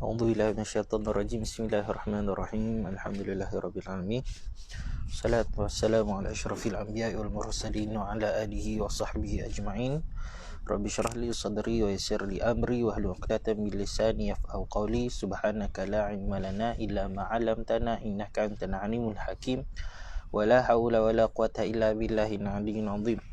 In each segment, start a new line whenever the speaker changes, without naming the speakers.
A'udzubillahi minasyaitonirrajim. Bismillahirrahmanirrahim. Alhamdulillahirabbil alamin. Wassalatu wassalamu ala asyrafil anbiya'i wal mursalin wa ala alihi wa sahbihi ajma'in. Rabbi shrah li sadri wa yassir li amri wahlul 'uqdatam min lisani yafqahu qawli. Subhanaka la 'ilma lana illa ma 'allamtana innaka antal alimul hakim. Wa la haula wa la quwwata illa billahil 'aliyyil 'azim.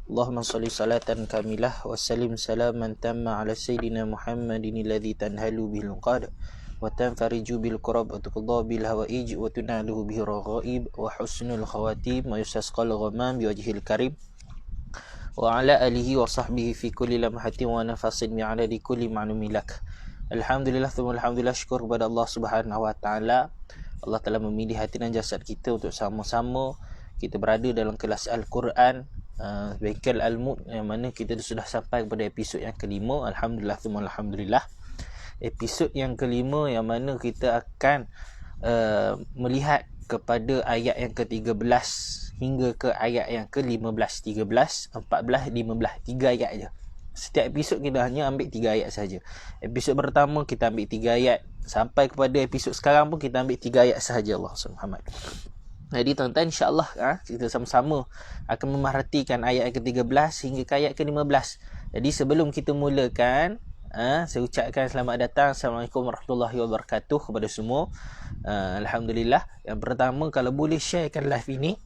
Allahumma salli salatan kamilah wa sallim salaman tamma ala sayyidina Muhammadin alladhi tanhalu bil qad wa tanfariju bil qurab wa tuqda bil hawaij wa tunaluhu bihi raghaib wa husnul khawatim wa yusasqal ghamam bi wajhil karim wa ala alihi wa sahbihi fi kulli lamhatin wa nafasin bi adadi kulli ma'lumin lak. Alhamdulillah, thumma alhamdulillah, syukur kepada Allah Subhanahu wa taala. Allah telah memilih hati dan jasad kita untuk sama-sama kita berada dalam kelas Al-Quran, Baitul Al-Mud, yang mana kita sudah sampai kepada episod yang kelima. Alhamdulillah, thumma alhamdulillah. Episod yang kelima yang mana kita akan melihat kepada ayat yang ke-13 hingga ke ayat yang ke-15, 13, 14, 15, 3 ayat je. Setiap episod kita hanya ambil 3 ayat saja. Episod pertama kita ambil 3 ayat, sampai kepada episod sekarang pun kita ambil 3 ayat sahaja. Allah Subhanahu. Jadi tuan-tuan, insya-Allah kita sama-sama akan memerhatikan ayat ke-13 hingga ke ayat ke-15. Jadi sebelum kita mulakan, saya ucapkan selamat datang. Assalamualaikum warahmatullahi wabarakatuh kepada semua. Alhamdulillah. Yang pertama, kalau boleh sharekan live ini.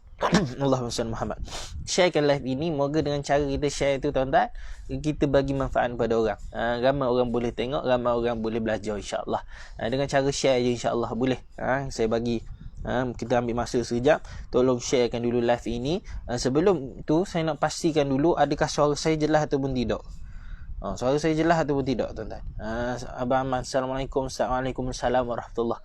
Allahumma salli Muhammad. Sharekan live ini. Moga dengan cara kita share itu, tuan-tuan, kita bagi manfaat kepada orang. Ramai orang boleh tengok, ramai orang boleh belajar, insya-Allah. Dengan cara share je, insya-Allah boleh. Saya bagi, kita ambil masa sekejap. Tolong sharekan dulu live ini. Sebelum tu saya nak pastikan dulu adakah suara saya jelas ataupun tidak. Suara saya jelas ataupun tidak, tuan-tuan? Abang Aman, Assalamualaikum. Waalaikumsalam warahmatullahi.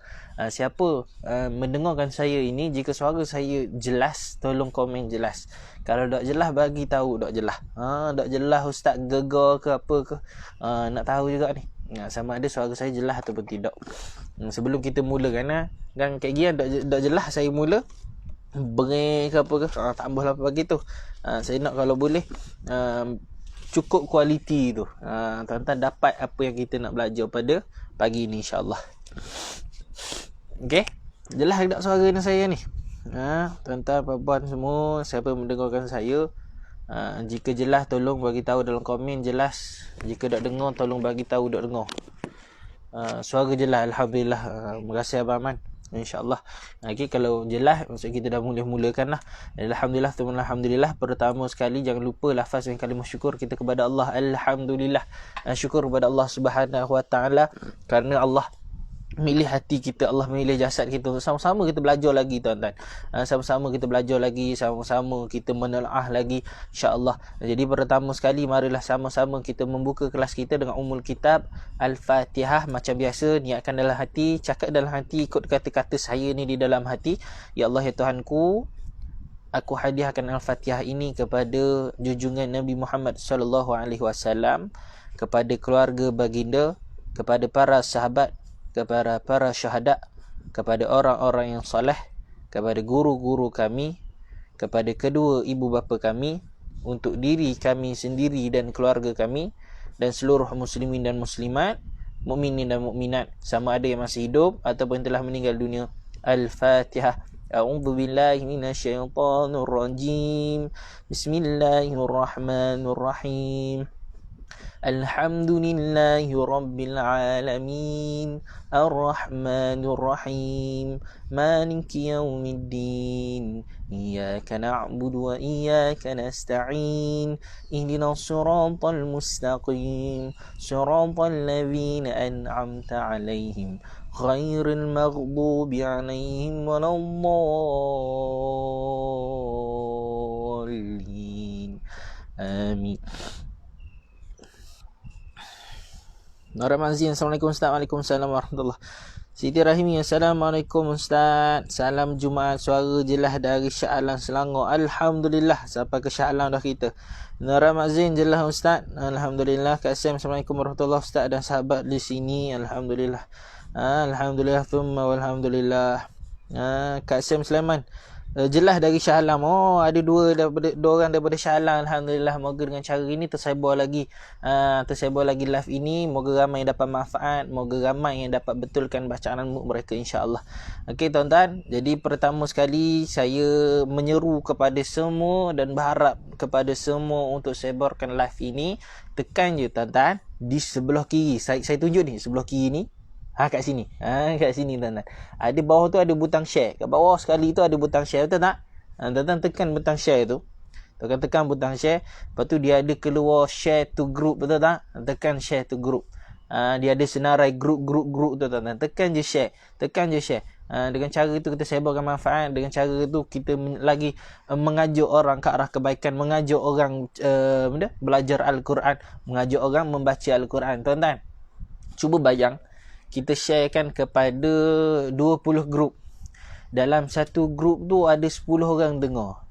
Siapa mendengarkan saya ini, jika suara saya jelas, tolong komen jelas. Kalau tak jelas, bagi tahu tak jelas. Tak jelas ustaz gegar ke apa ke, nak tahu juga ni, sama ada suara saya jelas ataupun tidak. Sebelum kita mulakan, kan kayak gini tak jelas saya mula break ke apa ke, tambahlah bagi tu. Saya nak kalau boleh cukup kualiti tu, tuan-tuan dapat apa yang kita nak belajar pada pagi ni, insya-Allah. Okey, jelas tak suara ni saya ni? Tuan-tuan, puan-puan semua, siapa mendengarkan saya, jika jelas tolong bagi tahu dalam komen jelas. Jika tak dengar, tolong bagi tahu tak dengar. Suara jelas, alhamdulillah. Terima kasih Abang Aman, insya-Allah. Okay, kalau jelas, maksud kita dah mulakan lah. Alhamdulillah, alhamdulillah. Pertama sekali, jangan lupa lafaz dan kalimah syukur kita kepada Allah. Alhamdulillah, syukur kepada Allah Subhanahu wa taala, kerana Allah milih hati kita, Allah milih jasad kita. Sama-sama kita belajar lagi, tuan-tuan. Sama-sama kita belajar lagi, sama-sama kita menelaah lagi, insya-Allah. Jadi pertama sekali, marilah sama-sama kita membuka kelas kita dengan Ummul Kitab Al-Fatihah. Macam biasa, niatkan dalam hati, cakap dalam hati, ikut kata-kata saya ni di dalam hati. Ya Allah, ya Tuhanku, aku hadiahkan Al-Fatihah ini kepada junjungan Nabi Muhammad sallallahu alaihi wasallam, kepada keluarga baginda, kepada para sahabat, kepada para syuhada, kepada orang-orang yang soleh, kepada guru-guru kami, kepada kedua ibu bapa kami, untuk diri kami sendiri dan keluarga kami, dan seluruh muslimin dan muslimat, mukminin dan mukminat, sama ada yang masih hidup ataupun telah meninggal dunia. Al-Fatihah. A'udzu billahi minasyaitonir rajim. Bismillahirrahmanirrahim. Alhamdulillahi rabbil alamin, arrahmanir rahim, maliki yaumiddin, iyyaka na'budu wa iyyaka nasta'in, ihdinas siratal mustaqim, siratal ladzina an'amta 'alaihim, ghairil maghdubi 'alaihim waladdallin. Amin. Ramazin, Assalamualaikum Ustaz. Waalaikumsalam warahmatullahi. Siti Rahimi, Assalamualaikum Ustaz. Salam Jumaat, suara jelas dari Shah Alam Selangor. Alhamdulillah, sampai ke Shah Alam dah kita. Ramazin jelas Ustaz. Alhamdulillah. Kak Sam, Assalamualaikum warahmatullahi Ustaz dan sahabat di sini. Alhamdulillah. Alhamdulillah, thumma walhamdulillah. Kak Sam Sulaiman, jelas dari Shah Alam. Oh, ada dua orang daripada Shah Alam. Alhamdulillah, moga dengan cara ini tersebar lagi live ini. Moga ramai yang dapat manfaat, moga ramai yang dapat betulkan bacaan al-mulk mereka, insya-Allah. Okey tuan-tuan, jadi pertama sekali saya menyeru kepada semua dan berharap kepada semua untuk sebarkan live ini. Tekan je tuan-tuan di sebelah kiri. Saya tunjuk ni, sebelah kiri ni. Kat sini. Kat sini tuan-tuan. Di bawah tu ada butang share. Kat bawah sekali tu ada butang share, betul tak? Tuan-tuan tekan butang share tu. Tekan butang share. Lepas tu dia ada keluar share to group, betul tak? Tekan share to group. Dia ada senarai group tu tuan-tuan. Tekan je share. Dengan cara itu kita sebarkan manfaat. Dengan cara itu kita lagi mengajak orang ke arah kebaikan, mengajak orang belajar Al-Quran, mengajak orang membaca Al-Quran. Tuan-tuan, cuba bayang kita sharekan kepada 20 grup. Dalam satu grup tu ada 10 orang dengar.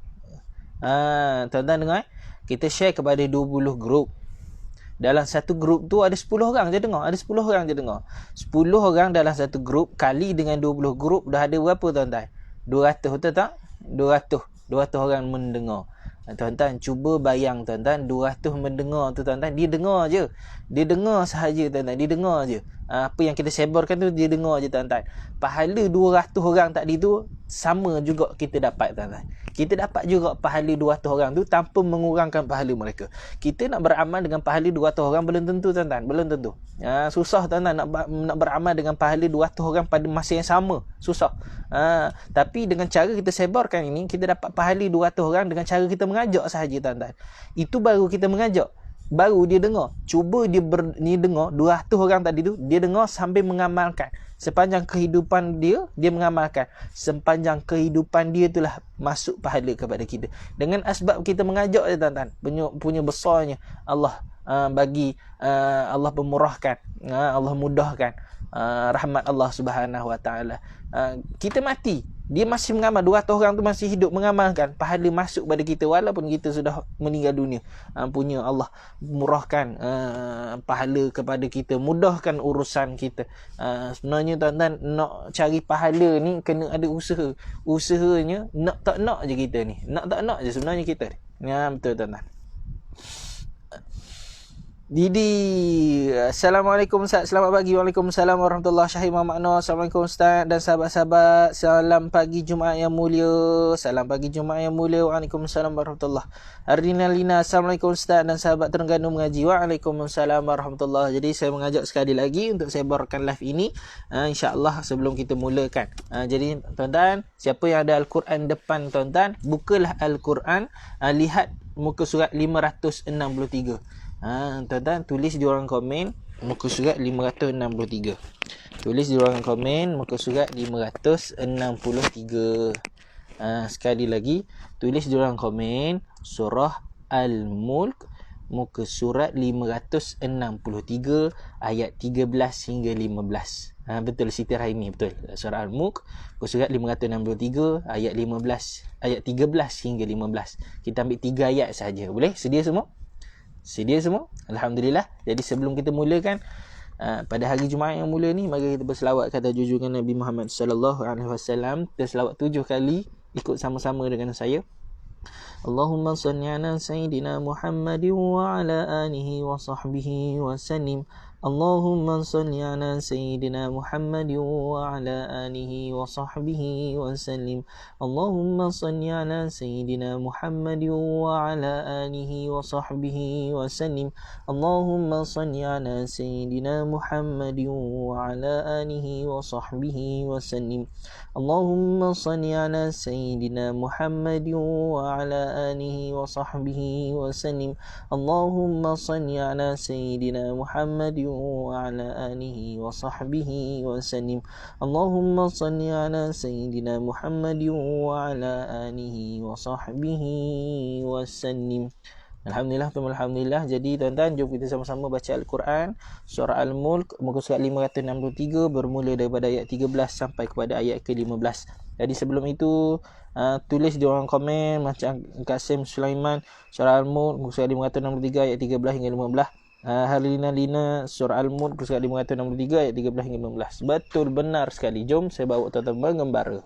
Tuan-tuan dengar? Kita share kepada 20 grup. Dalam satu grup tu ada 10 orang je dengar. 10 orang dalam satu grup kali dengan 20 grup dah ada berapa tuan-tuan? 200, betul tak? 200 orang mendengar. Tuan-tuan cuba bayang tuan-tuan, 200 mendengar tu tuan-tuan, dia dengar je. Dia dengar sahaja tuan-tuan, dia dengar je. Apa yang kita sebarkan tu dia dengar je tuan-tuan. Pahala 200 orang tadi tu sama juga kita dapat tuan-tuan. Kita dapat juga pahala 200 orang tu tanpa mengurangkan pahala mereka. Kita nak beramal dengan pahala 200 orang belum tentu tuan-tuan, belum tentu. Susah tuan-tuan nak beramal dengan pahala 200 orang pada masa yang sama. Susah. Tapi dengan cara kita sebarkan ini, kita dapat pahala 200 orang dengan cara kita mengajak sahaja tuan-tuan. Itu baru kita mengajak. Baru dia dengar. Cuba dia dengar 200 orang tadi tu, dia dengar sambil mengamalkan. Sepanjang kehidupan dia mengamalkan. Sepanjang kehidupan dia itulah masuk pahala kepada kita. Dengan asbab kita mengajak je tuan-tuan. Punya besarnya Allah bagi, Allah pemurahkan, Allah mudahkan rahmat Allah Subhanahu Wa Taala. Kita mati, dia masih mengamal. 200 orang tu masih hidup mengamalkan, pahala masuk pada kita walaupun kita sudah meninggal dunia. Punya Allah murahkan pahala kepada kita, mudahkan urusan kita. Sebenarnya tuan-tuan, nak cari pahala ni kena ada usaha. Usahanya nak tak nak je kita ni. Nak tak nak je sebenarnya kita ni. Betul tuan-tuan. Didi, Assalamualaikum Ustaz. Selamat pagi. Waalaikumsalam warahmatullahi Syahid Muhammad Noor. Assalamualaikum Ustaz dan sahabat-sahabat. Salam pagi Jumaat yang mulia. Waalaikumsalam warahmatullahi. Ardina Lina, Assalamualaikum Ustaz dan sahabat Terengganu mengaji. Waalaikumsalam warahmatullahi. Jadi saya mengajak sekali lagi untuk sebarkan live ini, insya-Allah sebelum kita mulakan. Jadi tuan-tuan, siapa yang ada Al-Quran depan tuan-tuan, bukalah Al-Quran, lihat muka surat 563. Tuan-tuan tulis di ruangan komen muka surat 563. Tulis di ruangan komen muka surat 563. Sekali lagi, tulis di ruangan komen surah Al-Mulk muka surat 563 ayat 13 hingga 15. Betul Siti Rahimi, betul. Surah Al-Mulk muka surat 563 ayat 15, ayat 13 hingga 15. Kita ambil 3 ayat saja. Boleh? Sedia semua? Alhamdulillah. Jadi sebelum kita mulakan pada hari Jumaat yang mulia ni, mari kita berselawat kata junjungan Nabi Muhammad sallallahu alaihi wasallam. Kita selawat 7 kali ikut sama-sama dengan saya. Allahumma salli ala sayyidina Muhammadin wa ala alihi wa sahbihi wa sallim. Allahumma salli ala sayyidina Muhammadin wa ala alihi wa sahbihi wa sallim. Allahumma salli ala sayyidina Muhammadin wa ala alihi wa sahbihi wa sallim. Allahumma salli ala sayyidina Muhammadin wa ala alihi wa sahbihi wa sallim. Allahumma salli ala sayyidina Muhammadin wa ala alihi wa sahbihi wa sallim. Allahumma salli ala sayyidina Muhammadin wa ala alihi wa sahbihi wa sallim. Allahumma salli ala sayyidina Muhammadin wa ala alihi wa sahbihi wa sallim. Alhamdulillah, alhamdulillah. Jadi tuan-tuan, jom kita sama-sama baca Al-Quran surah Al-Mulk muka surat 563 bermula daripada ayat 13 sampai kepada ayat ke-15. Jadi sebelum itu tulis di ruangan komen macam Kasim Sulaiman, surah Al-Mulk muka surat 563 ayat 13 hingga 15. Harlina Lina, surah Al-Mulk muka surat 563 ayat 13 hingga 15. Betul, benar sekali. Jom saya bawa tuan-tuan mengembara.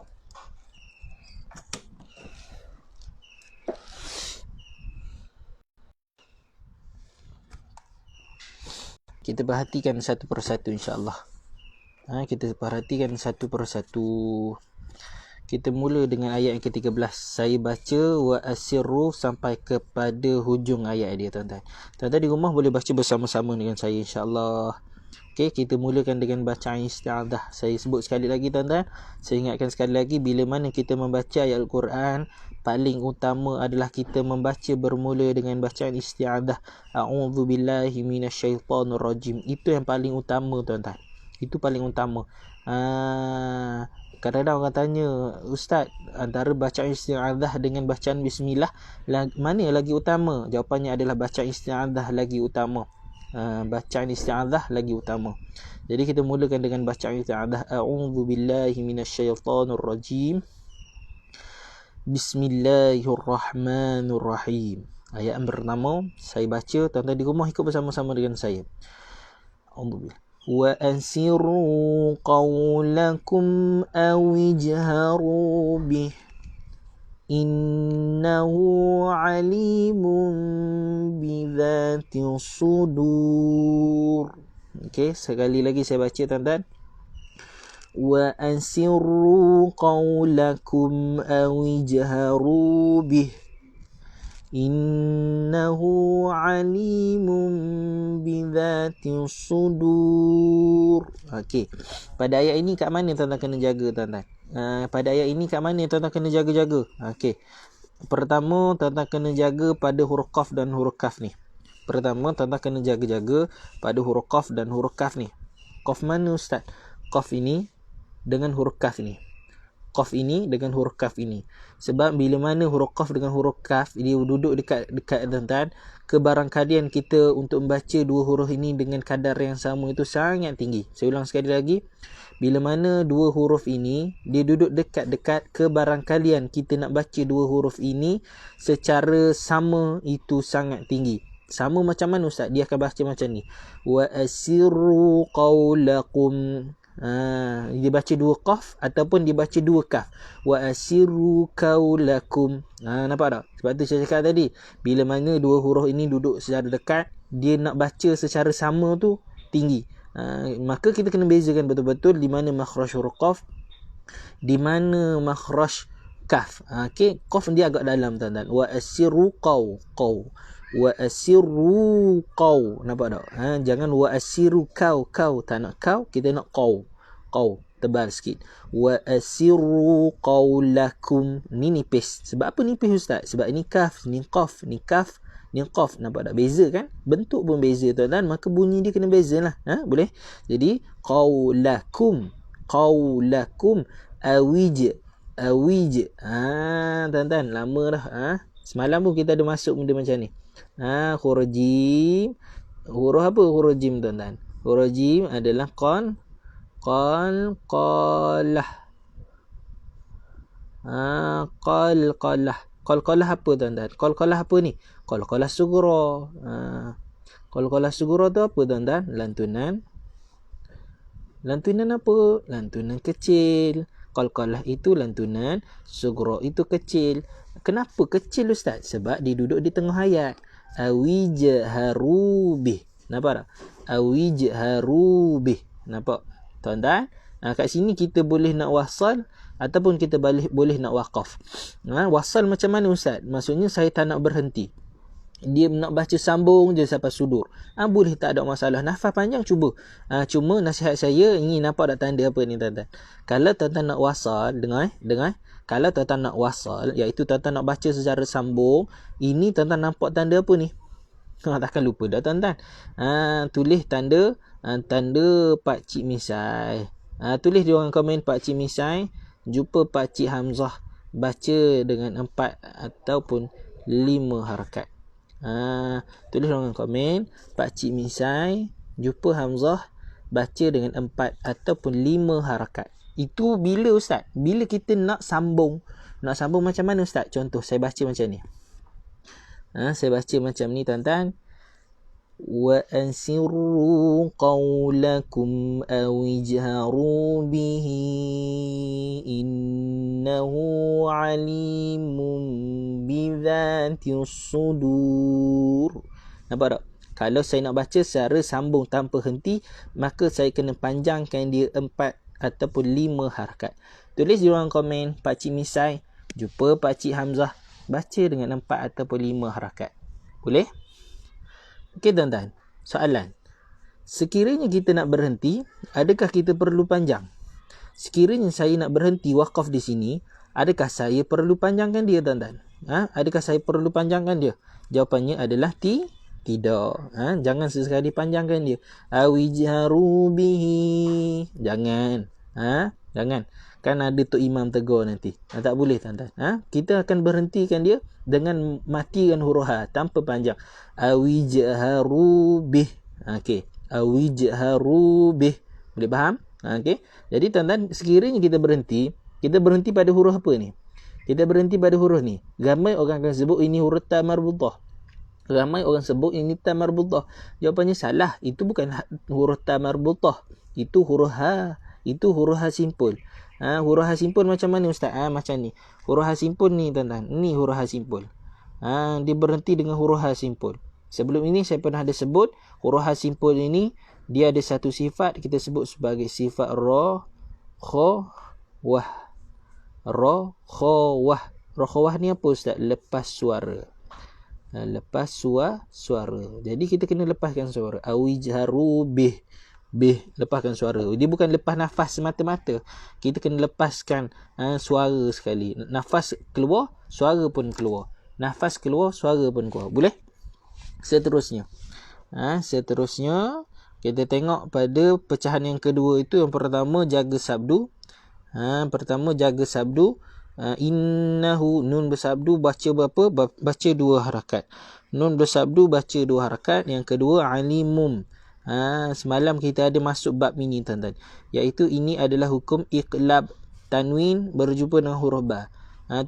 Kita perhatikan satu persatu insya-Allah. Kita perhatikan satu persatu. Kita mula dengan ayat yang ke-13. Saya baca wa asirru sampai kepada hujung ayat dia, tuan-tuan. Tuan-tuan di rumah boleh baca bersama-sama dengan saya insya-Allah. Okey, kita mulakan dengan bacaan isti'adzah. Saya sebut sekali lagi, tuan-tuan. Saya ingatkan sekali lagi, bila mana kita membaca ayat Al-Quran, paling utama adalah kita membaca bermula dengan bacaan isti'adzah. A'udzubillahi minasyaitonirrajim. Itu yang paling utama, tuan-tuan. Itu paling utama. Kadang-kadang orang tanya, Ustaz, antara bacaan isti'adzah dengan bacaan bismillah, mana yang lagi utama? Jawapannya adalah bacaan isti'adzah lagi utama. Bacaan isti'adzah lagi utama. Jadi kita mulakan dengan bacaan isti'adzah. A'udzubillahi minasyaitonirrajim. Bismillahirrahmanirrahim. Ayat yang pertama saya baca, tuan-tuan di rumah ikut bersama-sama dengan saya. A'udzubillah. Wa ansiru qawlakum aw ijharu bih innahu alimun bidzatis sudur. Okey, sekali lagi saya baca, tuan-tuan. Wa ansiru qawlakum aw ijharu bih innahu alimun bidzatis sudur. Okey. Pada ayat ini kat mana tuan-tuan kena jaga, tuan-tuan? Pada ayat ini kat mana tuan-tuan kena jaga-jaga? Okey. Pertama, tuan-tuan kena jaga pada huruf qaf dan huruf kaf ni. Pertama, tuan-tuan kena jaga-jaga pada huruf qaf dan huruf kaf ni. Qaf mana, Ustaz? Qaf ini dengan huruf kaf ni. Qaf ini dengan huruf kaf ini. Sebab bila mana huruf qaf dengan huruf kaf dia duduk dekat tuan-tuan, kebarangkalian kita untuk membaca dua huruf ini dengan kadar yang sama itu sangat tinggi. Saya ulang sekali lagi. Bila mana dua huruf ini dia duduk dekat-dekat, kebarangkalian kita nak baca dua huruf ini secara sama itu sangat tinggi. Sama macam mana, Ustaz? Dia akan baca macam ni. Wa asirru qawlakum. Dia baca dua qaf ataupun dia baca dua kaf. Wa asiru qaulakum. Nampak tak? Sebab tu saya cakap tadi, bila mana dua huruf ini duduk secara dekat, dia nak baca secara sama tu tinggi. Maka kita kena bezakan betul-betul di mana makhraj huruf qaf, di mana makhraj kaf. Okey, qaf dia agak dalam, tuan-tuan. Wa asiru qaw. Wa asiru qaw. Nampak tak? Jangan wa asiru kau. Tak nak kau, kita nak qaw. Tebal sikit. Wa asiru qawlakum. Ni nipis. Sebab apa nipis, Ustaz? Sebab ini kaf, ni qaf, ni kaf, ni qaf. Nampak tak? Beza kan? Bentuk pun beza, tuan-tuan. Maka bunyi dia kena beza lah. Boleh? Jadi qawlakum. Awij. Tuan-tuan, lama dah. Semalam pun kita ada masuk benda macam ni. Huruf jim. Huruf apa huruf jim, tuan-tuan? Huruf jim adalah qalah. Qalqalah apa, tuan-tuan? Qalqalah apa ni? Qalqalah sughra. Qalqalah sughra tu apa, tuan-tuan? Lantunan apa? Lantunan kecil. Qalqalah itu lantunan, sughra itu kecil. Kenapa kecil, Ustaz? Sebab dia duduk di tengah ayat. Awijharu bih. Nampak tak? Awijharu bih. Nampak, tuan-tuan? Kat sini kita boleh nak wasal ataupun kita boleh nak waqaf. Wasal macam mana, Ustaz? Maksudnya saya tak nak berhenti. Dia nak baca sambung je sampai sudur. Boleh, tak ada masalah. Nafas panjang cuba. Cuma nasihat saya, ini nampak tak tanda apa ni, tuan-tuan? Kalau tuan-tuan nak wasal, dengar. Kalau tuan-tuan nak wasal, iaitu tuan-tuan nak baca secara sambung, ini tuan-tuan nampak tanda apa ni? Takkan lupa dah, tuan-tuan. Tulis tanda Pak Cik Misai. Tulis di orang komen Pak Cik Misai jumpa Pak Cik Hamzah baca dengan 4 ataupun 5 harakat. Tulis di orang komen Pak Cik Misai jumpa Hamzah baca dengan 4 ataupun 5 harakat. Itu bila, Ustaz? Bila kita nak sambung. Nak sambung macam mana, Ustaz? Contoh saya baca macam ni. Saya baca macam ni, tuan-tuan. Wa ansiru qawlakum aw ijharu bihi innahu alimun bidzatis sudur. Nampak tak? Kalau saya nak baca secara sambung tanpa henti, maka saya kena panjangkan dia 4 ataupun 5 harakat. Tulis di ruang komen, Pakcik Misai jumpa Pakcik Hamzah baca dengan 4 ataupun 5 harakat. Boleh? Okey tuan-tuan. Soalan. Sekiranya kita nak berhenti, adakah kita perlu panjang? Sekiranya saya nak berhenti wakaf di sini, adakah saya perlu panjangkan dia tuan-tuan? Adakah saya perlu panjangkan dia? Jawapannya adalah tidak. Jangan sesekali panjangkan dia. Awijharu bihi. Jangan. Jangan. Kan ada Tok Imam tegur nanti. Tak boleh tuan-tuan. Kita akan berhentikan dia dengan matikan huruf ha tanpa panjang. Awijharu bih. Okey. Awijharu bih. Boleh faham? Okey. Jadi tuan-tuan, sekiranya kita berhenti pada huruf apa ni? Kita berhenti pada huruf ni. Ramai orang akan sebut ini huruf ta marbutah. Ramai orang sebut ini ta marbutah. Jawapannya salah. Itu bukan huruf ta marbutah. Itu huruf ha. Itu huruf ha simpul. Huruf ha simpul macam mana ustaz? Macam ni. Huruf ha simpul ni tuan-tuan. Ni huruf ha simpul. Dia berhenti dengan huruf ha simpul. Sebelum ini saya pernah ada sebut huruf ha simpul ini dia ada satu sifat kita sebut sebagai sifat ra kha wah. Ra kha wah. Ra kha wah ni apa ustaz? Lepas suara. Lepas suara. Jadi kita kena lepaskan suara. Awijharu bih. Bih, lepaskan suara. Dia bukan lepas nafas semata-mata. Kita kena lepaskan suara sekali. Nafas keluar, suara pun keluar. Nafas keluar, suara pun keluar. Boleh? Seterusnya. Seterusnya kita tengok pada pecahan yang kedua itu. Yang pertama jaga sabdu. Pertama jaga sabdu. Innahu, nun bersabdu baca berapa? Baca 2 harakat. Nun bersabdu baca 2 harakat. Yang kedua alimum. Semalam kita ada masuk bab ini tuan-tuan, iaitu ini adalah hukum iqlab. Tanwin berjumpa dengan huruf ba.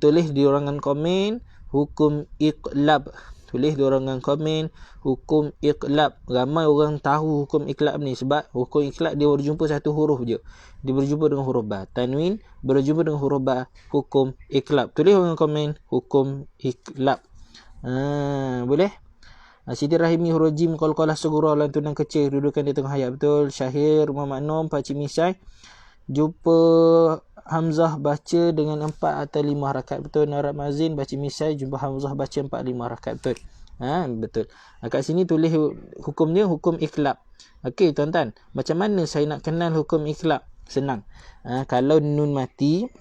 Tulis di ruangan komen hukum iqlab. Tulis di ruangan komen hukum iqlab. Ramai orang tahu hukum iqlab ni sebab hukum iqlab dia berjumpa satu huruf je. Dia berjumpa dengan huruf ba. Tanwin berjumpa dengan huruf ba, hukum iqlab. Tulis di ruangan komen hukum iqlab. Boleh? Siti Rahimi huruf jim qalqalah segura lantunan kecil dudukan di tengah ayat. Betul. Syahir Muhammad Nom Pakcik Misai jumpa Hamzah baca dengan 4 atau 5 harakat. Betul. Narab Mazin Pakcik Misai jumpa Hamzah baca 4-5 harakat. Betul. Betul. Kat sini tulis hukumnya hukum iqlab. Okey tuan-tuan, macam mana saya nak kenal hukum iqlab? Senang. Kalau nun mati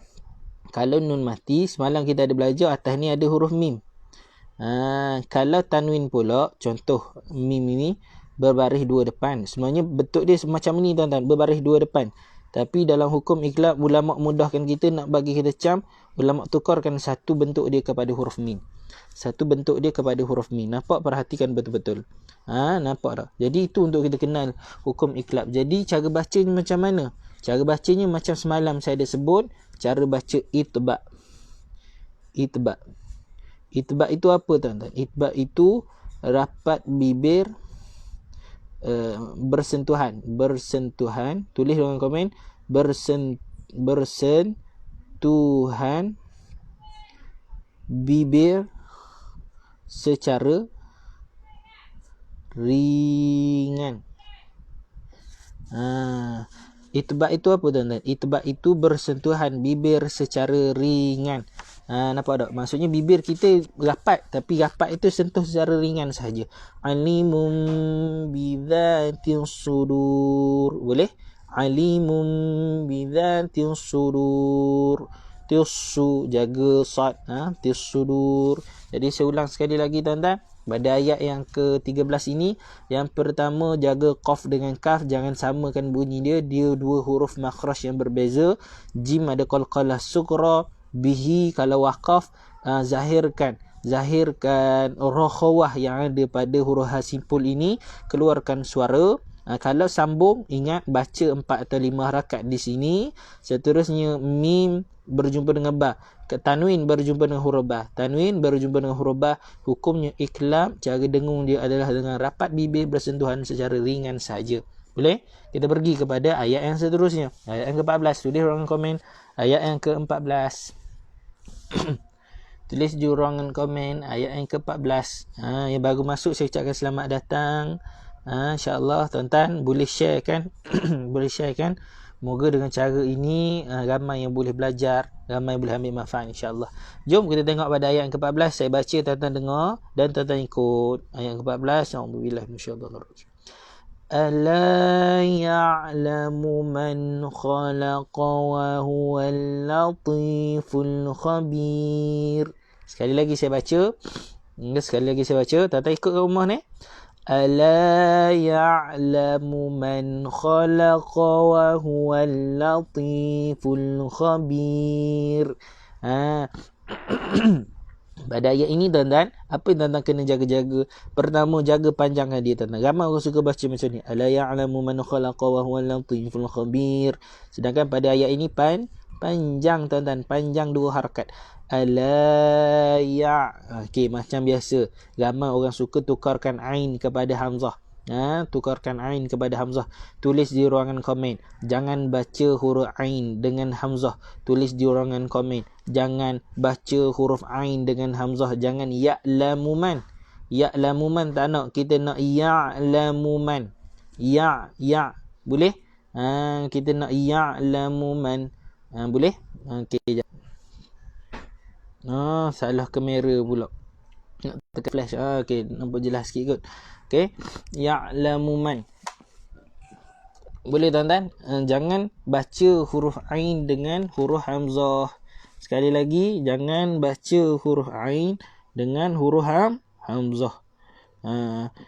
semalam kita ada belajar atas ni ada huruf mim. Kalau tanwin pula, contoh mim ini berbaris 2 depan. Sebenarnya bentuk dia semacam ni tuan-tuan, berbaris 2 depan. Tapi dalam hukum iqlab, ulama mudahkan kita, nak bagi kita cam, ulama tukarkan satu bentuk dia kepada huruf mim. Satu bentuk dia kepada huruf mim. Nampak? Perhatikan betul-betul. Nampak tak? Jadi itu untuk kita kenal hukum iqlab. Jadi cara bacanya macam mana? Cara bacanya macam semalam saya ada sebut, cara baca itba'. Itba'. Itba' itu apa tuan-tuan? Itba' itu rapat bibir bersentuhan. Tulis dalam komen bersentuhan bibir secara ringan. Itba' itu apa tuan-tuan? Itba' itu bersentuhan bibir secara ringan. Nampak tak? Maksudnya bibir kita rapat, tapi rapat itu sentuh secara ringan sahaja. Alimum bidzatis sudur. Boleh? Alimum bidzatis sudur. Tisu, jaga sad. Tisudur. Jadi saya ulang sekali lagi tuan-tuan. Pada ayat yang ke-13 ini, yang pertama jaga qaf dengan kaf, jangan samakan bunyi dia. Dia 2 huruf makhraj yang berbeza. Jim ada qalqalah sughra, bihi kalau waqaf zahirkan rakhawah yang ada pada huruf ha simpul ini, keluarkan suara. Kalau sambung, ingat baca 4 atau 5 harakat di sini. Seterusnya mim berjumpa dengan ba. Tanwin berjumpa dengan huruf ba. Tanwin berjumpa dengan huruf ba. Hukumnya iqlab. Cara dengung dia adalah dengan rapat bibir bersentuhan secara ringan saja. Boleh? Kita pergi kepada ayat yang seterusnya. Ayat yang ke-14. Tulis orang komen ayat yang ke-14. Tulis di ruangan komen ayat yang ke-14. Yang baru masuk saya ucapkan selamat datang. InsyaAllah tuan-tuan boleh share kan. Boleh share kan. Moga dengan cara ini ramai yang boleh belajar, ramai yang boleh ambil manfaat insyaAllah. Jom kita tengok pada ayat yang ke-14. Saya baca, tuan-tuan dengar dan tuan-tuan ikut. Ayat ke-14. Alhamdulillah, masya-Allah. Ala ya'lamu man khalaqa wa huwal latiful khabir. Sekali lagi saya baca. Tuan-tuan ikut ke rumah ni. Ala ya'lamu man khalaqa wa huwal latiful khabir. Pada ayat ini tuan-tuan, apa yang tuan-tuan kena jaga-jaga? Pertama, jaga panjangkan dia tuan-tuan. Ramai orang suka baca macam ni. Ala ya'lamu man khalaqa wa huwal latiful khabir. Sedangkan pada ayat ini panjang tuan-tuan, panjang dua harakat. Ala ya. Okey, macam biasa. Ramai orang suka tukarkan ain kepada hamzah. Tukarkan ain kepada hamzah. Tulis di ruangan komen. Jangan baca huruf ain dengan hamzah. Tulis di ruangan komen. Jangan baca huruf ain dengan hamzah. Jangan ya'lamu man. Ya'lamu man tak nak. Kita nak ya'lamu man. Ya. Boleh? Kita nak ya'lamu man. Boleh? Okey. Salah kamera pula. Nak tekan flash. Okey, nampak jelas sikit kot. Okey. Ya'lamu man. Boleh tuan-tuan? Jangan baca huruf ain dengan huruf hamzah. Sekali lagi, jangan baca huruf ain dengan huruf hamzah.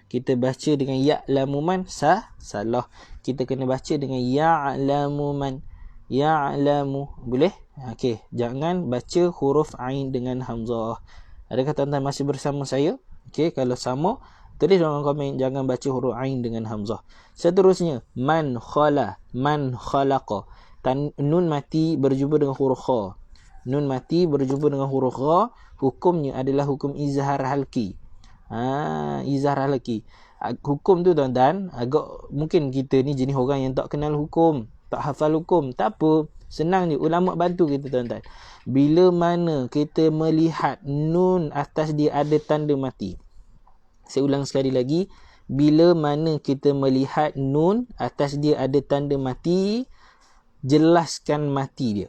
Kita baca dengan ya'lamu man salah. Kita kena baca dengan ya'lamu man. Ya'lamu. Boleh? Okey, jangan baca huruf ain dengan hamzah. Adakah tuan-tuan masih bersama saya? Okey, kalau sama, tulis dalam komen jangan baca huruf ain dengan hamzah. Seterusnya, man khalaqa. Nun mati berjumpa dengan huruf kha. Nun mati berjumpa dengan huruf kha, hukumnya adalah hukum izhar halqi. Izhar halqi. Hukum tu tuan-tuan, agak mungkin kita ni jenis orang yang tak kenal hukum, tak hafal hukum. Tak apa, senang je, ulama bantu kita tuan-tuan. Bila mana kita melihat nun atas dia ada tanda mati. Saya ulang sekali lagi. Bila mana kita melihat nun atas dia ada tanda mati, jelaskan mati dia.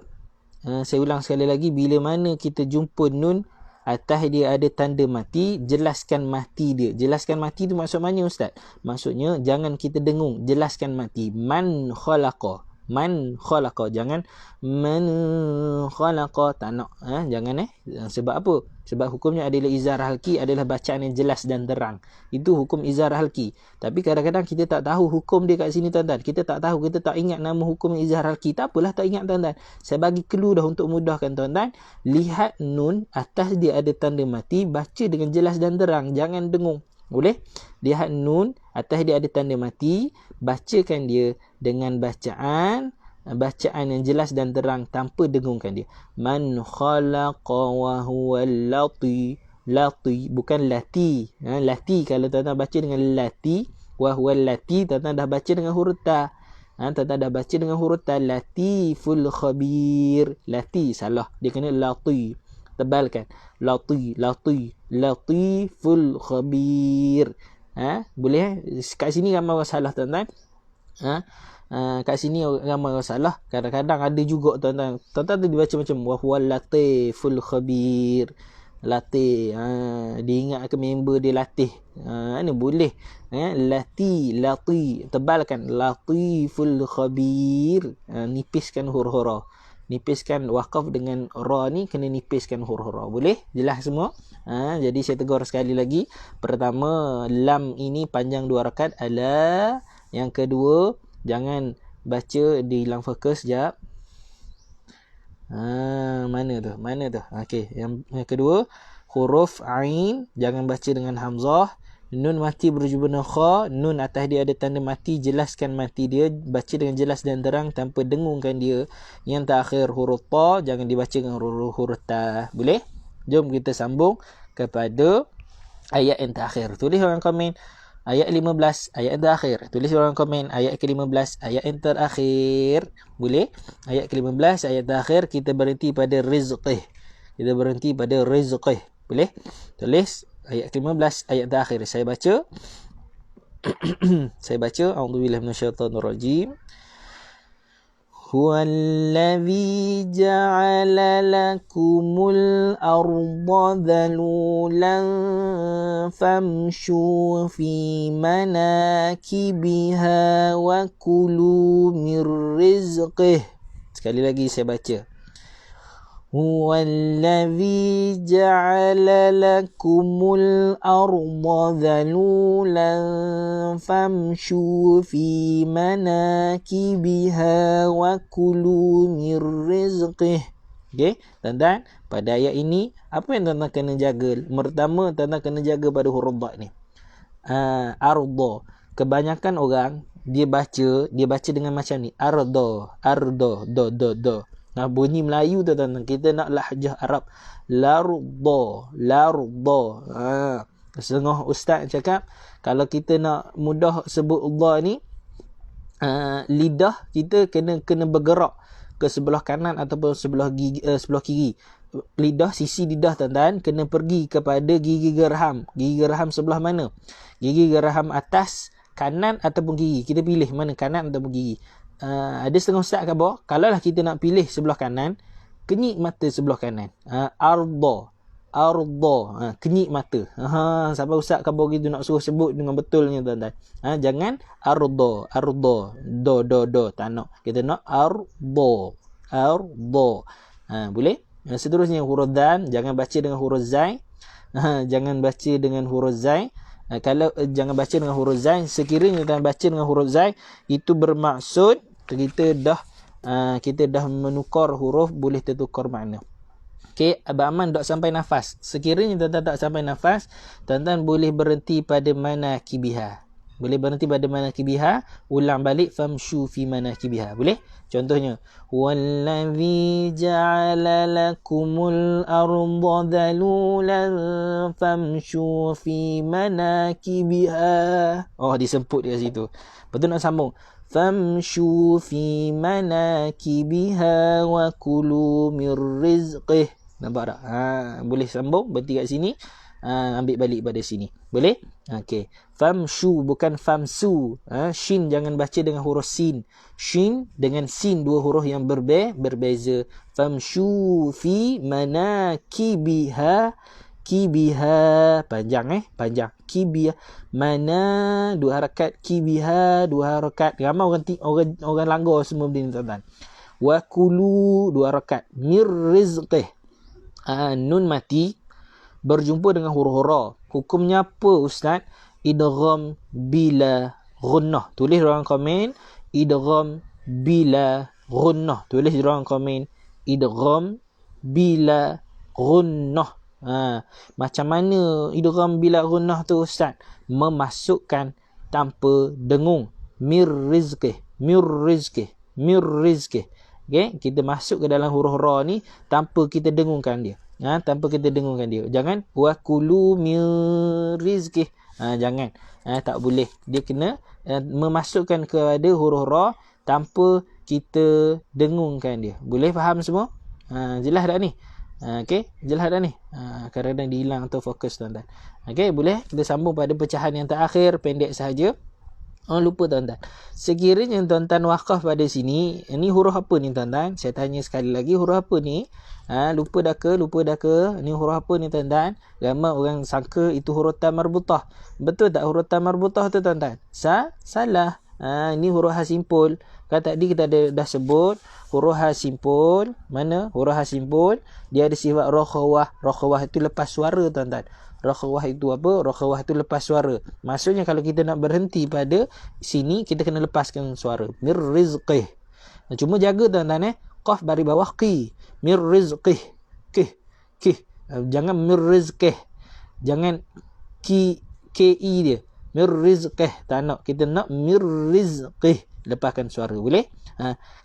Saya ulang sekali lagi. Bila mana kita jumpa nun atas dia ada tanda mati, jelaskan mati dia. Jelaskan mati tu maksud mana ustaz? Maksudnya jangan kita dengung, jelaskan mati. Man khalaqa. Jangan man khalaqa. Tak nak. Jangan Sebab apa? Sebab hukumnya adalah izhar halqi, adalah bacaan yang jelas dan terang. Itu hukum izhar halqi. Tapi kadang-kadang kita tak tahu hukum dia kat sini tuan-tuan. Kita tak tahu, kita tak ingat nama hukum izhar halqi. Tak apalah tak ingat tuan-tuan. Saya bagi clue dah untuk mudahkan tuan-tuan. Lihat nun atas dia ada tanda mati, baca dengan jelas dan terang. Jangan dengung. Boleh? Lihat nun atas dia ada tanda mati, bacakan dia dengan bacaan yang jelas dan terang tanpa dengungkan dia. Man khalaqa wa huwal lati. Bukan lati. Lati kalau tuan-tuan baca dengan lati, wa huwal lati, tuan-tuan dah baca dengan huruf ta. Tuan-tuan dah baca dengan huruf ta. Latiful khabir. Lati salah, dia kena lati. Tebalkan. Latiful khabir. Boleh kat sini ramai orang salah tuan-tuan. Kat sini ramai orang salah. Kadang-kadang ada juga tuan-tuan. Tuan-tuan tu dibaca macam wa huwal latiful khabir. Latih. Dia ingat ke member dia latih. Ni boleh. Lati. Tebalkan. Latiful khabir. Nipiskan huruf-huruf. Nipiskan waqaf dengan ra ni, kena nipiskan huruf-huruf. Boleh? Jelas semua? Jadi saya tegur sekali lagi. Pertama, lam ini panjang 2 rakaat. Ala. Yang kedua, jangan baca di hilang fokus sekejap. Mana tu? Okey, yang kedua, huruf ain jangan baca dengan hamzah. Nun mati berjumpa dengan kha, nun atas dia ada tanda mati, jelaskan mati dia, baca dengan jelas dan terang tanpa dengungkan dia. Yang terakhir huruf ta, jangan dibaca dengan huruf ta. Boleh? Jom kita sambung kepada ayat yang terakhir. Tulis orang komen ayat 15, ayat yang terakhir. Tulis orang komen ayat ke-15, ayat yang terakhir. Boleh? Ayat ke-15, ayat terakhir, kita berhenti pada rizqih. Kita berhenti pada rizqih. Boleh? Tulis ayat 15, ayat terakhir. Saya baca. Saya baca. A'udzubillahi minasyaitonirrajim. Huwallazi ja'ala lakumul arda dhalulan famshu fi manakibiha wa kulu mir rizqih. Sekali lagi saya baca. Huwallazi ja'ala lakumul arda dhalulan famshu fi manakibiha wa kulu mir rizqih. Okey, tuan-tuan, pada ayat ini apa yang tuan-tuan kena jaga? Pertama, tuan-tuan kena jaga pada huruf dha ni. Arda. Kebanyakan orang dia baca dengan macam ni. Arda, do. Nah, bunyi Melayu tu tuan-tuan, kita nak lahjah Arab. Larda. Setengah ustaz cakap, kalau kita nak mudah sebut dha ni, lidah kita kena bergerak ke sebelah kanan ataupun sebelah kiri. Lidah, sisi lidah tuan-tuan kena pergi kepada gigi geraham. Gigi geraham sebelah mana? Gigi geraham atas, kanan ataupun kiri. Kita pilih mana, kanan ataupun kiri. Ada setengah ustaz kata, kalau lah kita nak pilih sebelah kanan, kenyik mata sebelah kanan. Arda, kenyik mata. Sampai ustaz kata gitu nak suruh sebut dengan betulnya tuan-tuan. Jangan arda, do, tak nak. Kita nak arda. Boleh? Seterusnya huruf dal, jangan baca dengan huruf zai. Jangan baca dengan huruf zai. Kalau jangan baca dengan huruf zai, sekiranya kita baca dengan huruf zai, itu bermaksud kita dah menukar huruf, boleh tertukar makna. Okey, Abang Aman tak sampai nafas. Sekiranya tuan-tuan tak sampai nafas, tuan-tuan boleh berhenti pada manakibiha. Ulang balik famshu fi manakibiha. Boleh? Contohnya, wallazi ja'ala lakumul arda dhalulan famshu fi manakibiha. Disemput dekat situ. Betul nak sambung. Famshu fi manakibiha wa kulu mir rizqih. Nampak tak? Boleh sambung, berhenti kat sini. Ambil balik pada sini. Boleh? Okey. Famshu bukan famsu. Shin jangan baca dengan huruf sin. Shin dengan sin, dua huruf yang berbeza. Famshu fi manakibiha. Kibiha panjang panjang. Kibiha mana dua harakat, kibiha dua harakat. Ramai orang langgar semua benda ni tuan-tuan. Wa kulu dua harakat. Mir rizqih. Nun mati berjumpa dengan huruf ra. Hukumnya apa ustaz? Idgham bila ghunnah. Tulis dalam komen idgham bila ghunnah. Tulis dalam komen idgham bila ghunnah. Macam mana idgham bila ghunnah tu ustaz? Memasukkan tanpa dengung. Mir rizqih. Okey, kita masuk ke dalam huruf ra ni tanpa kita dengungkan dia. Jangan wa kulu mir rizqih. Jangan. Tak boleh. Dia kena memasukkan kepada huruf ra tanpa kita dengungkan dia. Boleh faham semua? Jelas tak ni? Okey, jelas dah ni. Kadang-kadang dihilang atau fokus tuan-tuan. Okey, boleh kita sambung pada pecahan yang terakhir, pendek sahaja. Lupa tuan-tuan. Sekiranya tuan-tuan wakaf pada sini, ini huruf apa ni tuan-tuan? Saya tanya sekali lagi, huruf apa ni? Lupa dah ke? Ni huruf apa ni tuan-tuan? Ramai orang sangka itu huruf ta marbutah. Betul tak huruf ta marbutah tu tuan-tuan? Salah. Ini huruf ha simpul. Kan tadi kita dah sebut huruf ha simpul. Mana? Huruf ha simpul dia ada sifat rakhawah. Rakhawah itu lepas suara tuan-tuan. Rakhawah itu apa? Rakhawah itu lepas suara. Maksudnya kalau kita nak berhenti pada sini, kita kena lepaskan suara. Mir rizqih. Cuma jaga tuan-tuan qaf dari bawah qi. Mir rizqih. Kih. Jangan mir rizqih. Jangan ki dia. Mir rizqih. Tak nak. Kita nak mir rizqih. Lepaskan suara. Boleh?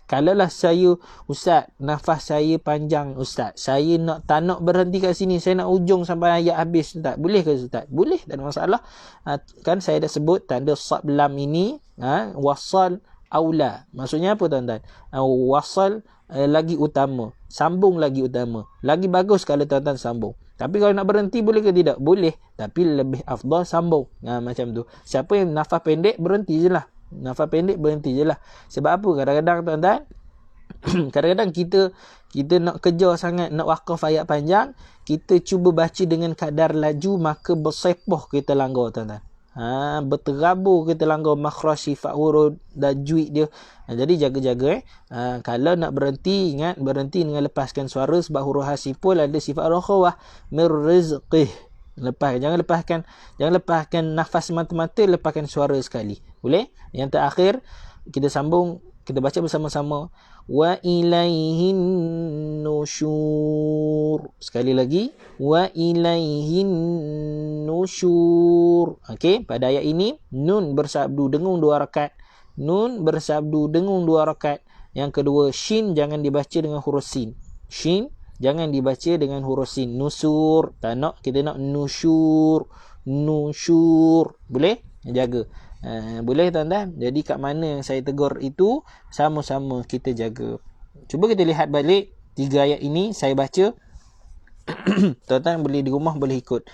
Kalaulah saya, ustaz, nafas saya panjang ustaz, saya tak nak berhenti kat sini, saya nak ujung sampai ayat habis ustaz, boleh ke ustaz? Boleh, tak ada masalah. Kan saya dah sebut tanda sad lam ini wasal aula. Maksudnya apa tuan-tuan? Wasal lagi utama. Sambung lagi utama. Lagi bagus kalau tuan-tuan sambung. Tapi kalau nak berhenti boleh ke tidak? Boleh. Tapi lebih afdal sambung. Macam tu. Siapa yang nafas pendek, berhenti je lah. Nafas pendek, berhenti je lah. Sebab apa? Kadang-kadang tuan-tuan, kadang-kadang kita nak kejar sangat, nak wakaf ayat panjang, kita cuba baca dengan kadar laju, maka bersepoh kita langgar tuan-tuan. Berterabur kita langgar makhraj sifat huruf dan tajwid dia. Jadi jaga-jaga kalau nak berhenti, ingat berhenti dengan lepaskan suara, sebab huruf hasipul ada sifat rakhawah mirrizqih. Jangan lepaskan nafas semata-mata, lepaskan suara sekali. Boleh? Yang terakhir kita sambung, kita baca bersama-sama. Wa ilaihin nusyur. Sekali lagi, wa ilaihin nusyur. Okey, pada ayat ini nun bersabdu dengung 2 rakaat. Nun bersabdu dengung 2 rakaat. Yang kedua, shin jangan dibaca dengan huruf sin. Shin jangan dibaca dengan huruf sin. Nusur, tak nak, kita nak nusyur. Nusyur. Boleh? Jaga. Boleh tuan-tuan. Jadi kat mana yang saya tegur itu, sama-sama kita jaga. Cuba kita lihat balik 3 ayat ini saya baca. Tuan-tuan boleh di rumah boleh ikut.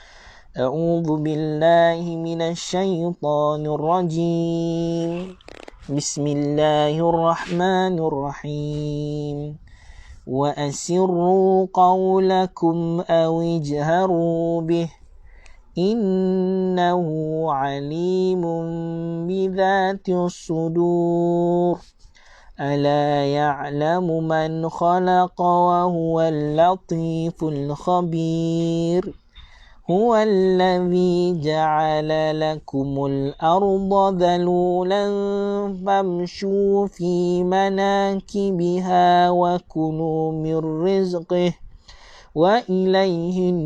A'udzu billahi minasyaitonir rajim. Bismillahirrahmanirrahim. Wa asirru qawlakum aw ijharu bih. Innahu alimun bidhatis sudur. Ala ya'lamu man khalaqa wa huwal latiful khabir. Huwa alladhi ja'ala lakumul arda dhalulan famshu fi manakibiha wa kulu min rizqih. Wa ilaihin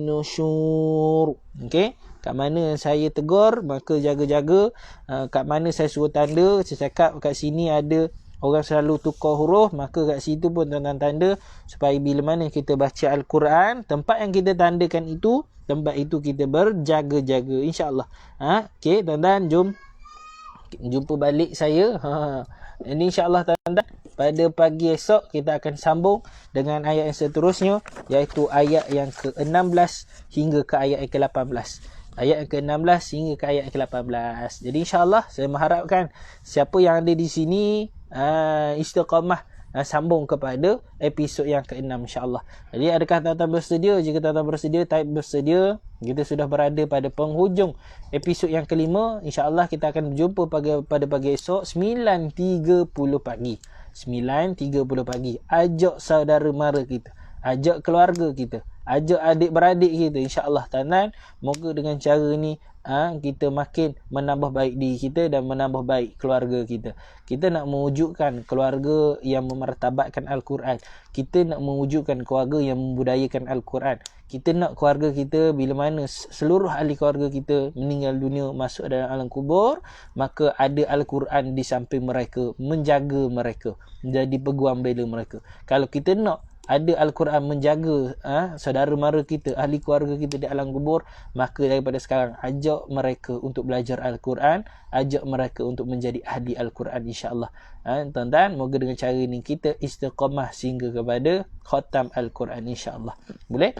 nusyur. Okey, kat mana saya tegur, maka jaga-jaga. Kat mana saya suruh tanda, saya cakap kat sini ada orang selalu tukar huruf, maka kat situ pun tuan-tuan tanda, supaya bila mana kita baca Al-Quran, tempat yang kita tandakan itu, tempat itu kita berjaga-jaga, insya-Allah. Okey, tuan-tuan, jom jumpa balik saya. Ini insya-Allah tuan-tuan, pada pagi esok kita akan sambung dengan ayat yang seterusnya, iaitu ayat yang ke-16 hingga ke ayat yang ke-18. Ayat yang ke-16 hingga ke ayat yang ke-18. Jadi insya-Allah saya mengharapkan siapa yang ada di sini istiqamah sambung kepada episod yang ke-6 insya-Allah. Jadi adakah tuan-tuan bersedia? Jika tuan-tuan bersedia, type bersedia. Kita sudah berada pada penghujung episod yang ke-5. Insya-Allah kita akan berjumpa pada pagi esok 9.30 pagi. 9.30 pagi. Ajak saudara mara kita, ajak keluarga kita, ajak adik-beradik kita, insya-Allah tuan-tuan. Moga dengan cara ni kita makin menambah baik diri kita dan menambah baik keluarga kita. Kita nak mewujudkan keluarga yang memartabatkan Al-Quran. Kita nak mewujudkan keluarga yang membudayakan Al-Quran. Kita nak keluarga kita, bila mana seluruh ahli keluarga kita meninggal dunia, masuk dalam alam kubur, maka ada Al-Quran di samping mereka, menjaga mereka, menjadi peguam bela mereka. Kalau kita nak ada Al-Quran menjaga saudara mara kita, ahli keluarga kita di alam kubur, maka daripada sekarang ajak mereka untuk belajar Al-Quran, ajak mereka untuk menjadi ahli Al-Quran, insya-Allah. Tuan-tuan, moga dengan cara ini kita istiqamah sehingga kepada khatam Al-Quran, insya-Allah. Boleh?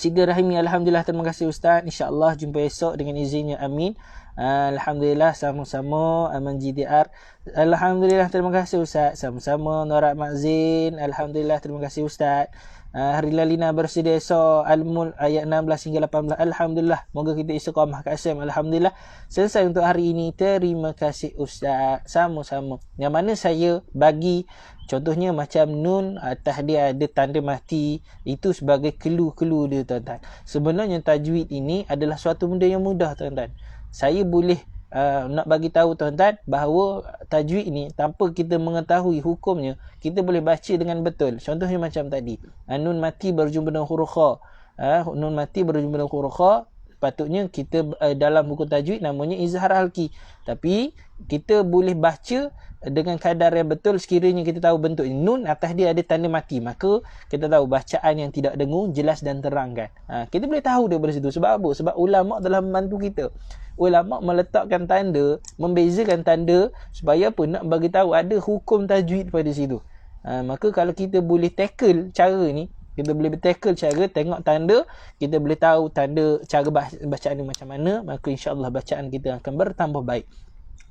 Sida Rahimi, alhamdulillah, terima kasih Ustaz. InsyaAllah jumpa esok dengan izinnya, amin. Alhamdulillah, sama-sama. Aman GDR, alhamdulillah, terima kasih Ustaz. Sama-sama. Norak Makzin, alhamdulillah, terima kasih Ustaz. Hari Lalina bersedia esok Al-Mulk ayat 16 hingga 18. Alhamdulillah, moga kita istiqamah kat Asyam. Alhamdulillah, selesai untuk hari ini. Terima kasih Ustaz. Sama-sama. Yang mana saya bagi contohnya macam nun atas dia ada tanda mati, itu sebagai clue dia tuan-tuan. Sebenarnya tajwid ini adalah suatu benda yang mudah tuan-tuan. Saya boleh nak bagi tahu tuan-tuan bahawa tajwid ni tanpa kita mengetahui hukumnya, kita boleh baca dengan betul. Contohnya macam tadi, nun mati berjumpa dengan huruf kha. Nun mati berjumpa dengan huruf kha, patutnya kita dalam buku tajwid namanya izhar halki. Tapi kita boleh baca dengan kadar yang betul sekiranya kita tahu bentuk nun atas dia ada tanda mati, maka kita tahu bacaan yang tidak dengung, jelas dan terang kan. Kita boleh tahu daripada situ. Sebab apa? Sebab ulama telah membantu kita. Ulama meletakkan tanda, membezakan tanda supaya apa? Nak bagi tahu ada hukum tajwid pada situ. Maka kalau kita boleh tackle cara ni, kita boleh tackle cara, tengok tanda, kita boleh tahu tanda cara bacaan ni macam mana, maka insya-Allah bacaan kita akan bertambah baik.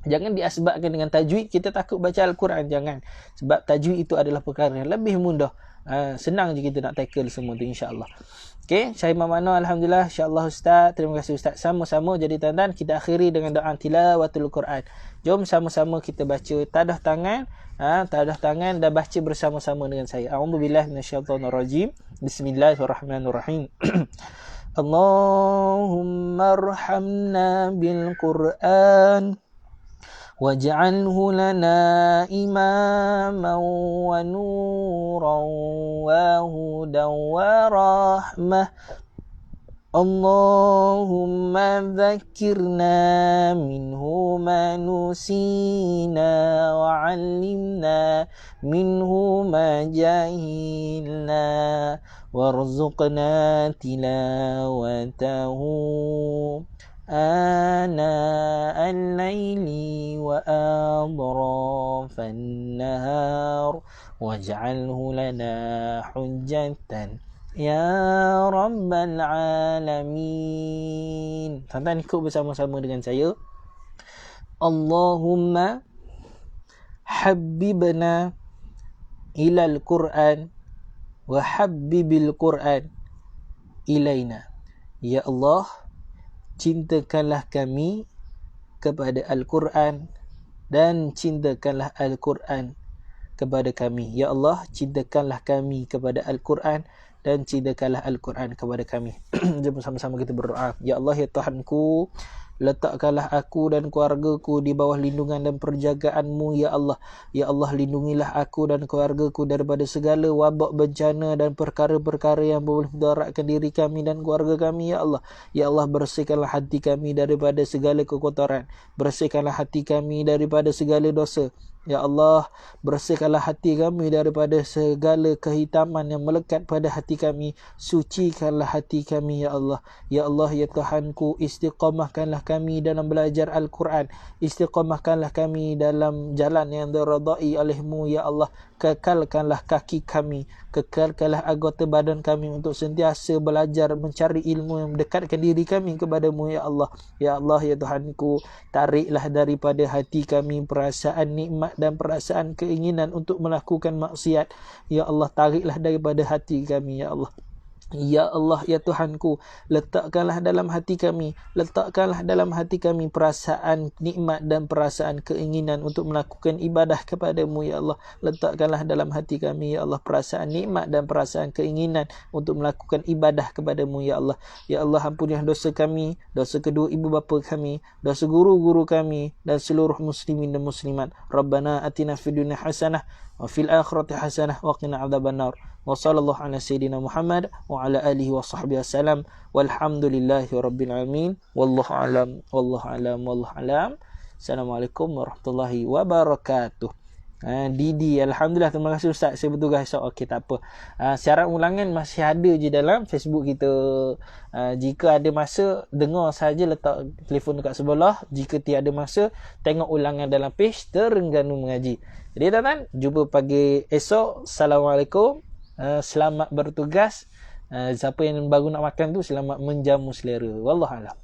Jangan diasbabkan dengan tajwid kita takut baca Al-Quran, jangan. Sebab tajwid itu adalah perkara yang lebih mudah. Senang je kita nak tackle semua tu, insya-Allah. Okey, saya Mamano, alhamdulillah, insya-Allah Ustaz. Terima kasih Ustaz. Sama-sama. Jadi tuan-tuan, kita akhiri dengan doa tilawatul Quran. Jom sama-sama kita baca tadah tangan, tadah tangan dan baca bersama-sama dengan saya. A'udzubillahi minasyaitonirrajim. Bismillahirrahmanirrahim. Allahumma arhamna bil Quran waj'alhu lana imaman wa nuran wa hudan wa rahmah. Allahumma dhakkirna minhu ma nusina wa 'allimna minhu ma jahilna warzuqna tilawatahu ana al-laili wa adrafan nahar waj'alhu lana hujjatan ya rabbal alamin. Tuan-tuan ikut bersama-sama dengan saya. Allahumma habbibna ilal Qur'an wa habbibil Qur'an ilaina. Ya Allah, cintakanlah kami kepada Al-Quran dan cintakanlah Al-Quran kepada kami. Ya Allah, cintakanlah kami kepada Al-Quran dan cintakanlah Al-Quran kepada kami. Jom sama-sama kita berdoa. Ya Allah, ya Tuhanku, letakkanlah aku dan keluargaku di bawah lindungan dan perjagaanmu, ya Allah. Ya Allah, lindungilah aku dan keluargaku daripada segala wabak, bencana dan perkara-perkara yang boleh mudaratkan diri kami dan keluarga kami, ya Allah. Ya Allah, bersihkanlah hati kami daripada segala kekotoran. Bersihkanlah hati kami daripada segala dosa. Ya Allah, bersihkanlah hati kami daripada segala kehitaman yang melekat pada hati kami. Sucikanlah hati kami, ya Allah. Ya Allah, ya Tuhanku, istiqamahkanlah kami dalam belajar Al-Quran. Istiqamahkanlah kami dalam jalan yang diridai oleh-Mu, ya Allah. Kekalkanlah kaki kami, kekalkanlah anggota badan kami untuk sentiasa belajar, mencari ilmu yang mendekatkan diri kami kepadamu, ya Allah. Ya Allah, ya Tuhanku, tariklah daripada hati kami perasaan nikmat dan perasaan keinginan untuk melakukan maksiat. Ya Allah, tariklah daripada hati kami, ya Allah. Ya Allah, ya Tuhanku, letakkanlah dalam hati kami perasaan nikmat dan perasaan keinginan untuk melakukan ibadah kepadamu, ya Allah. Letakkanlah dalam hati kami, ya Allah, perasaan nikmat dan perasaan keinginan untuk melakukan ibadah kepadamu, ya Allah. Ya Allah, ampunilah dosa kami, dosa kedua ibu bapa kami, dosa guru-guru kami dan seluruh muslimin dan muslimat. Rabbana atina fid dunya hasanah wa fil akhirati hasanah wa qina adzabannar. Wa sallallahu ala sayyidina Muhammad wa ala alihi wa sahbihi wasallam. Walhamdulillahi rabbil alamin. Wallahu alam, wallahu alam, wallahu alam. Assalamualaikum warahmatullahi wabarakatuh. Didi, alhamdulillah, terima kasih Ustaz, saya bertugas esok. Okey, tak apa. Siaran ulangan masih ada je dalam Facebook kita. Jika ada masa, dengar saja, letak telefon dekat sebelah. Jika tiada masa, tengok ulangan dalam page Terengganu Mengaji. Jadi tuan-tuan, jumpa pagi esok. Assalamualaikum. Selamat bertugas. Siapa yang baru nak makan tu, selamat menjamu selera. Wallahualam.